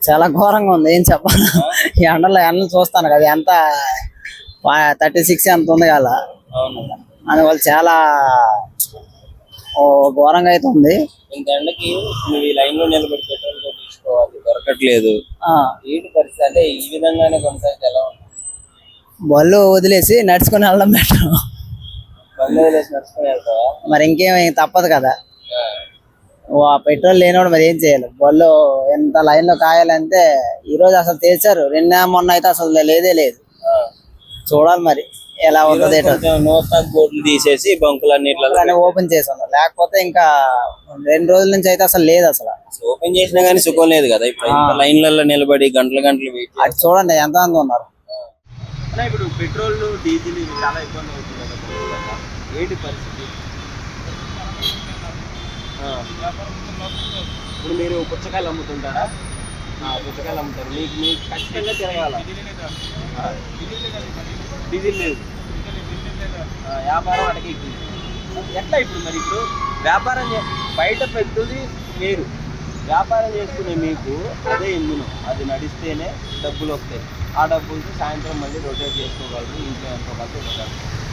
చాలా ఘోరంగా ఉంది. ఏం చెప్పాలి, ఈ ఎండలు చూస్తాను కదా ఎంత 36 ఎంత ఉంది కదా. అందువల్ల చాలా ఘోరంగా అయితే ఉంది. ఇంత ఎండకి నువ్వు ఈ లైన్ లో నిలబడి పెట్రోల్ తీసుకోవాలి, దొరకట్లేదు. ఏంటి పరిస్థితి? అంటే ఈ విధంగానే కొనసాగితే ఎలా ఉంది? బళ్ళు వదిలేసి నడుచుకుని వెళ్ళడం బెటర్. బండి వదిలేసి నడుచుకుని వెళ్తావా? మరి ఇంకేమీ తప్పదు కదా. పెట్రోల్ లేనివాడు మరి ఏం చేయాలి? బళ్ళు ఎంత లైన్ లో కాయాలంటే ఈ రోజు అసలు తెచ్చారు, నిన్న మొన్న అయితే అసలు లేదే లేదు. చూడాలి మరి ఎలా అవుతుంది. నూతన బోర్డులు తీసేసి బంకులన్నిట్లలో ఓపెన్ చేసి ఉన్నారు, లేకపోతే ఇంకా 2 రోజుల నుంచి అయితే అసలు లేదు. అసలు ఓపెన్ చేసినా గానీ సుఖం లేదు కదా. ఇప్పుడు లైన్లలో నిలబడి గంటలు వెయిట్ అది చూడండి ఎంత మంది ఉన్నారు. ఇప్పుడు పెట్రోల్ డీజిల్ ఇవి చాలా ఇబ్బంది అవుతుంది కదా, ఏంటి పరిస్థితి? ఇప్పుడు మీరు పుచ్చకాయలు అమ్ముతుంటారా? పుచ్చకాయలు అమ్ముతారు, మీకు ఖచ్చితంగా తిరగాల. డీజిల్ లేదు, వ్యాపారం అటకి ఎట్లా? ఇప్పుడు మరి ఇప్పుడు వ్యాపారం బయట పెద్దది వేరు, వ్యాపారం చేసుకునే మీకు అదే ఇంధనం, అది నడిస్తేనే డబ్బులు వస్తాయి. ఆ డబ్బులతో సాయంత్రం మళ్ళీ రొటేట్ చేసుకోగలరు, ఇంట్లో ఎంతో ఖర్చు